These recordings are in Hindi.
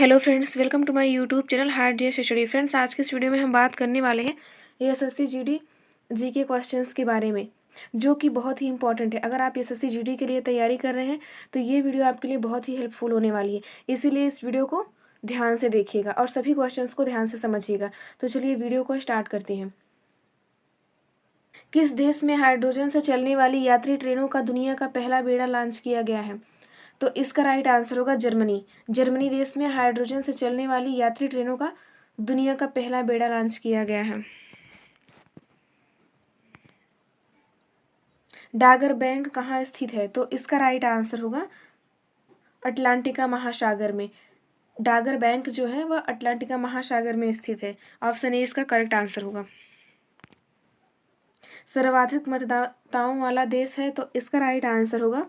Hello friends, welcome to my YouTube channel hard GS study. Friends, आज के इस वीडियो में हम बात करने वाले हैं एसएससी जीडी जीके क्वेश्चंस के बारे में, जो कि बहुत ही इंपॉर्टेंट है। अगर आप एसएससी जीडी के लिए तैयारी कर रहे हैं तो ये वीडियो आपके लिए बहुत ही हेल्पफुल होने वाली है, इसीलिए इस वीडियो को ध्यान से देखिएगा और सभी क्वेश्चंस को ध्यान से समझिएगा। तो चलिए वीडियो को स्टार्ट करते हैं। किस देश में हाइड्रोजन से चलने वाली यात्री ट्रेनों का दुनिया का पहला बेड़ा लॉन्च किया गया है? तो इसका राइट आंसर होगा जर्मनी। जर्मनी देश में हाइड्रोजन से चलने वाली यात्री ट्रेनों का दुनिया का पहला बेड़ा लॉन्च किया गया है। डागर बैंक कहाँ स्थित है? तो इसका राइट आंसर होगा अटलांटिका महासागर में। डागर बैंक जो है वह अटलांटिका महासागर में स्थित है। ऑप्शन ए इसका करेक्ट आंसर होगा। सर्वाधिक मतदाताओं वाला देश है, तो इसका राइट आंसर होगा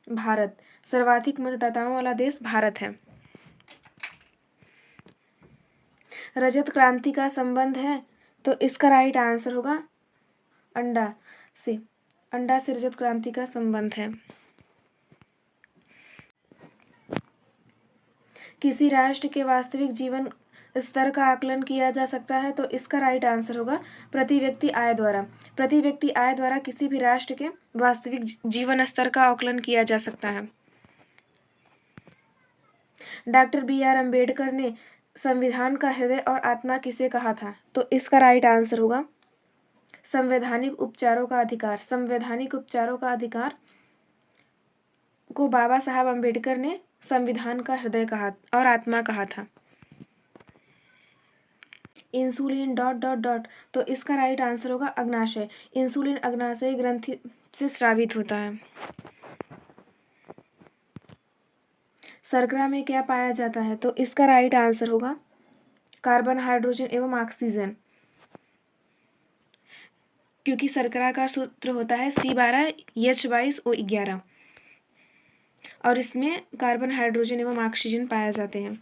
भारत। सर्वाधिक मतदाताओं वाला देश भारत है। रजत क्रांति का संबंध है, तो इसका राइट आंसर होगा अंडा से। अंडा से रजत क्रांति का संबंध है। किसी राष्ट्र के वास्तविक जीवन स्तर का आकलन किया जा सकता है, तो इसका राइट आंसर होगा प्रति व्यक्ति आय द्वारा। प्रति व्यक्ति आय द्वारा किसी भी राष्ट्र के वास्तविक जीवन स्तर का आकलन किया जा सकता है। डॉक्टर BR अम्बेडकर ने संविधान का हृदय और आत्मा किसे कहा था? तो इसका राइट आंसर होगा संवैधानिक उपचारों का अधिकार। संवैधानिक उपचारों का अधिकार को बाबा साहब अम्बेडकर ने संविधान का हृदय कहा और आत्मा कहा था। इंसुलिन डॉट डॉट डॉट, तो इसका राइट आंसर होगा अग्नाशय। इंसुलिन अग्नाशय ग्रंथि से स्रावित होता है। शर्करा में क्या पाया जाता है? तो इसका राइट आंसर होगा कार्बन, हाइड्रोजन एवं ऑक्सीजन, क्योंकि शर्करा का सूत्र होता है C12H22O11 और इसमें कार्बन, हाइड्रोजन एवं ऑक्सीजन पाए जाते हैं।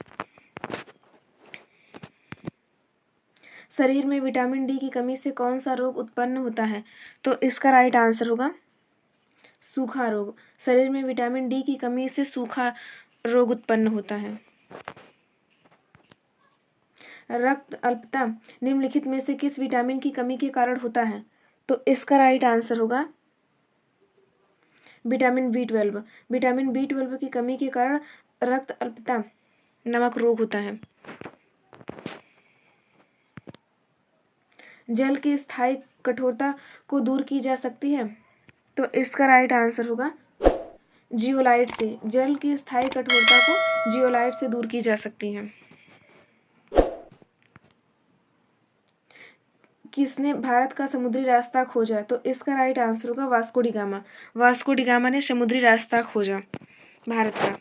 शरीर में विटामिन डी की कमी से कौन सा रोग उत्पन्न होता है? तो इसका राइट आंसर होगा सूखा रोग। शरीर में विटामिन डी की कमी से सूखा रोग उत्पन्न होता है। रक्त अल्पता निम्नलिखित में से किस विटामिन की कमी के कारण होता है? तो इसका राइट आंसर होगा विटामिन B12। विटामिन B12 की कमी के कारण रक्त अल्पता नामक रोग होता है। जल की स्थायी कठोरता को दूर की जा सकती है, तो इसका राइट आंसर होगा जियोलाइट से। जल की स्थायी कठोरता को जियोलाइट से दूर की जा सकती है। किसने भारत का समुद्री रास्ता खोजा? तो इसका राइट आंसर होगा Vasco D gamma. Vasco D gamma ने समुद्री रास्ता खोजा भारत का।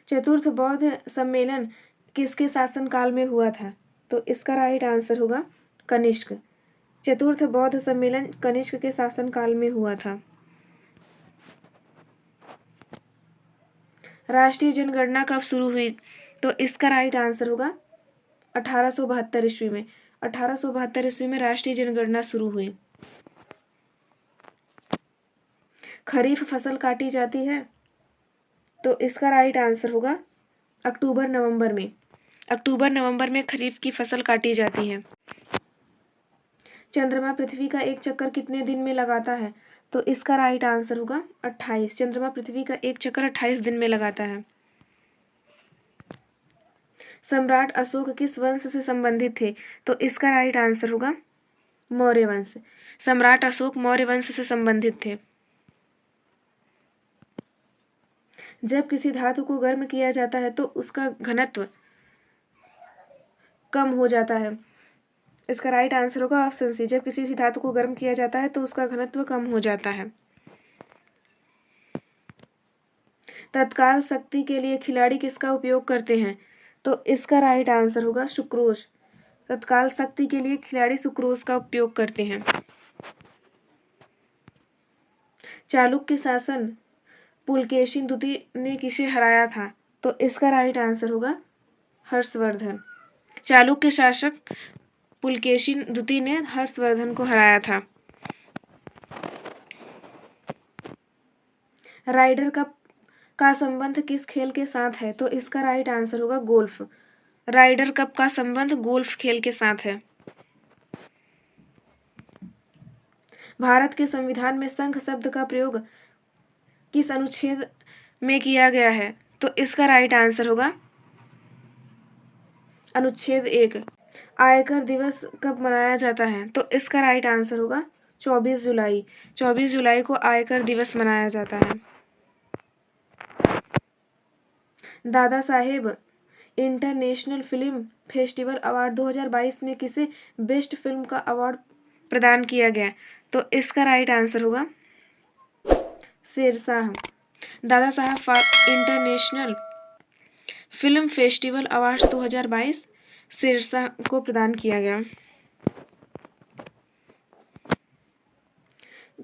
चतुर्थ बौद्ध सम्मेलन किसके शासनकाल में हुआ था? तो इसका राइट आंसर होगा कनिष्क। चतुर्थ बौद्ध सम्मेलन कनिष्क के शासनकाल में हुआ था। राष्ट्रीय जनगणना कब शुरू हुई? तो इसका राइट आंसर होगा 1872 ईस्वी में। 1872 ईस्वी में राष्ट्रीय जनगणना शुरू हुई। खरीफ फसल काटी जाती है, तो इसका राइट आंसर होगा अक्टूबर नवंबर में। अक्टूबर नवंबर में खरीफ की फसल काटी जाती है। चंद्रमा पृथ्वी का एक चक्कर कितने दिन में लगाता है? तो इसका राइट आंसर होगा 28। चंद्रमा पृथ्वी का एक चक्कर 28 दिन में लगाता है। सम्राट अशोक किस वंश से संबंधित थे? तो इसका राइट आंसर होगा मौर्य वंश। सम्राट अशोक मौर्य वंश से संबंधित थे। जब किसी धातु को गर्म किया जाता है तो उसका घनत्व कम हो जाता है। इसका राइट आंसर होगा ऑप्शन सी। जब किसी भी धातु को गर्म किया जाता है तो उसका घनत्व कम हो जाता है। तत्काल शक्ति के लिए खिलाड़ी किसका उपयोग करते हैं? तो इसका राइट आंसर होगा सुक्रोज। तत्काल शक्ति के लिए खिलाड़ी सुक्रोज का उपयोग करते हैं। चालुक्य शासन पुलकेशिन द्वितीय ने किसे हराया था? तो इसका राइट आंसर होगा हर्षवर्धन। चालुक्य शासक पुलकेशिन द्वितीय ने हर्षवर्धन को हराया था। राइडर कप का संबंध किस खेल के साथ है? तो इसका राइट आंसर होगा गोल्फ। राइडर कप का संबंध गोल्फ खेल के साथ है। भारत के संविधान में संघ शब्द का प्रयोग किस अनुच्छेद में किया गया है? तो इसका राइट आंसर होगा अनुच्छेद 1। आयकर दिवस कब मनाया जाता है? तो इसका राइट आंसर होगा 24 जुलाई। 24 जुलाई को आयकर दिवस मनाया जाता है। Dada Saheb international film festival award 2022 में किसे बेस्ट फिल्म का अवार्ड प्रदान किया गया? तो इसका राइट आंसर होगा Shershaah. Dada Saheb international film festival award 2022 Shershaah को प्रदान किया गया।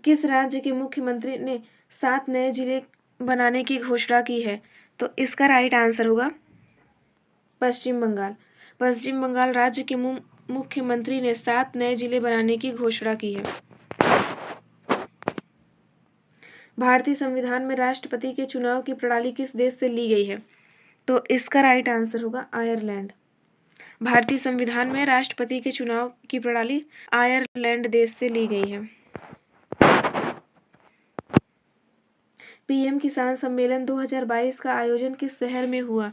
किस राज्य के मुख्यमंत्री ने 7 नए जिले बनाने की घोषणा की है? तो इसका राइट आंसर होगा पश्चिम बंगाल। पश्चिम बंगाल राज्य के मुख्यमंत्री ने 7 नए जिले बनाने की घोषणा की है। भारतीय संविधान में राष्ट्रपति के चुनाव की प्रणाली किस देश से ली गई है? तो इसका राइट आंसर होगा आयरलैंड। भारतीय संविधान में राष्ट्रपति के चुनाव की प्रणाली आयरलैंड देश से ली गई है। पीएम किसान सम्मेलन 2022 का आयोजन किस शहर में हुआ?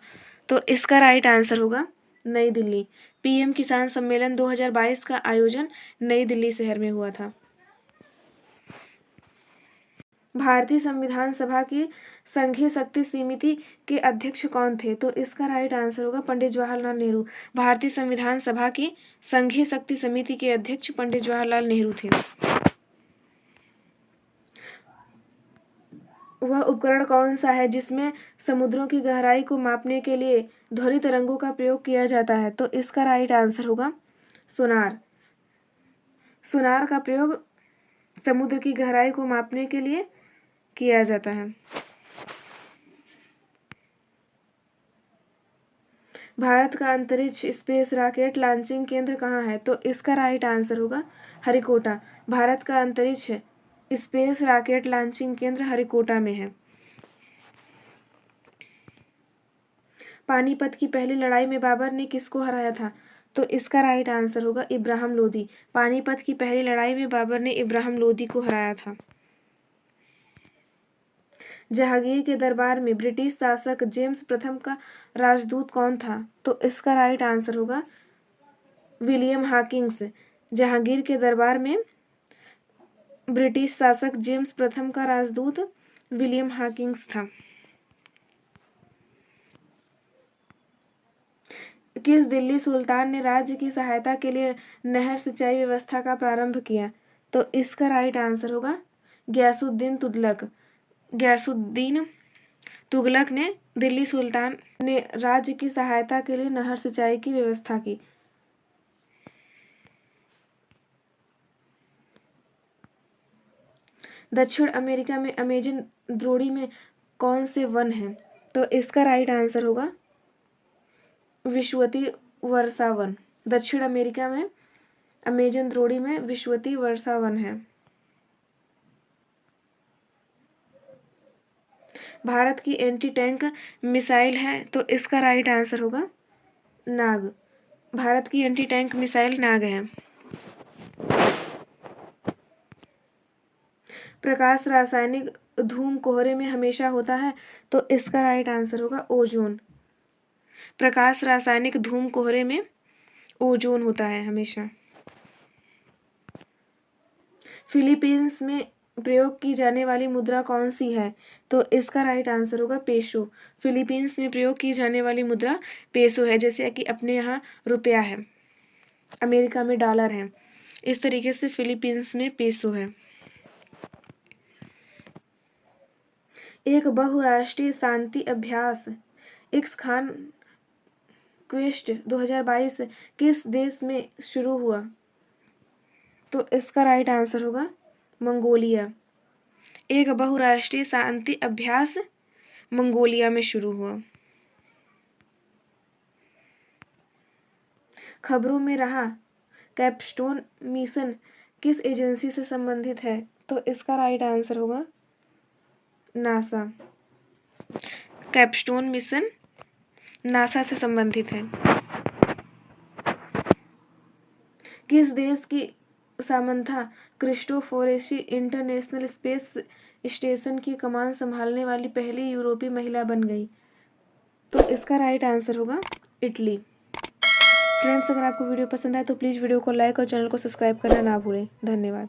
तो इसका राइट आंसर होगा नई दिल्ली। पीएम किसान सम्मेलन 2022 का आयोजन नई दिल्ली शहर में हुआ था। भारतीय संविधान सभा की संघीय शक्ति समिति के अध्यक्ष कौन थे? तो इसका राइट आंसर होगा पंडित जवाहरलाल नेहरू। भारतीय संविधान सभा की संघीय शक्ति समिति के अध्यक्ष पंडित जवाहरलाल नेहरू थे। वह उपकरण कौन सा है जिसमें समुद्रों की गहराई को मापने के लिए ध्वनि तरंगों का प्रयोग किया जाता है? तो इसका राइट आंसर होगा सोनार। सोनार का प्रयोग समुद्र की गहराई को मापने के लिए किया जाता है। भारत का अंतरिक्ष स्पेस रॉकेट लॉन्चिंग केंद्र कहाँ है? तो इसका राइट आंसर होगा हरिकोटा। भारत का अंतरिक्ष स्पेस रॉकेट लॉन्चिंग केंद्र हरिकोटा में है। पानीपत की पहली लड़ाई में बाबर ने किसको हराया था? तो इसका राइट आंसर होगा इब्राहिम लोदी। पानीपत की पहली लड़ाई में बाबर ने इब्राहिम लोदी को हराया था। जहांगीर के दरबार में ब्रिटिश शासक जेम्स प्रथम का राजदूत कौन था? तो इसका राइट आंसर होगा विलियम हॉकिंस। जहांगीर के दरबार में ब्रिटिश शासक जेम्स प्रथम का राजदूत विलियम हॉकिंस था। किस दिल्ली सुल्तान ने राज्य की सहायता के लिए नहर सिंचाई व्यवस्था का प्रारंभ किया? तो इसका राइट आंसर होगा गयासुद्दीन तुगलक। गयासुद्दीन तुगलक ने दिल्ली सुल्तान ने राज्य की सहायता के लिए नहर सिंचाई की व्यवस्था की। दक्षिण अमेरिका में अमेजन द्रोणी में कौन से वन हैं? तो इसका राइट आंसर होगा विश्ववती वर्षा वन। दक्षिण अमेरिका में अमेजन द्रोणी में विश्ववती वर्षा वन है। भारत की एंटी टैंक मिसाइल है, तो इसका राइट आंसर होगा नाग। भारत की एंटी टैंक मिसाइल नाग है। प्रकाश रासायनिक धूम कोहरे में हमेशा होता है, तो इसका राइट आंसर होगा ओजोन। प्रकाश रासायनिक धूम कोहरे में ओजोन होता है हमेशा। फिलीपींस में प्रयोग की जाने वाली मुद्रा कौन सी है? तो इसका राइट आंसर होगा पेसो। फिलीपींस में प्रयोग की जाने वाली मुद्रा पेसो है, जैसे कि अपने यहाँ रुपया है, अमेरिका में डॉलर है, इस तरीके से फिलीपींस में पेसो है। एक बहुराष्ट्रीय शांति अभ्यास एक्सखान क्वेस्ट 2022 किस देश में शुरू हुआ? तो इसका राइट आंसर होगा मंगोलिया। एक बहुराष्ट्रीय शांति अभ्यास मंगोलिया में शुरू हुआ। खबरों में रहा कैपस्टोन मिशन किस एजेंसी से संबंधित है? तो इसका राइट आंसर होगा नासा। कैपस्टोन मिशन नासा से संबंधित है। किस देश की सामंथा क्रिस्टोफोरेसी इंटरनेशनल स्पेस स्टेशन की कमान संभालने वाली पहली यूरोपीय महिला बन गई? तो इसका राइट आंसर होगा इटली। फ्रेंड्स, अगर आपको वीडियो पसंद आए तो प्लीज़ वीडियो को लाइक और चैनल को सब्सक्राइब करना ना भूलें। धन्यवाद।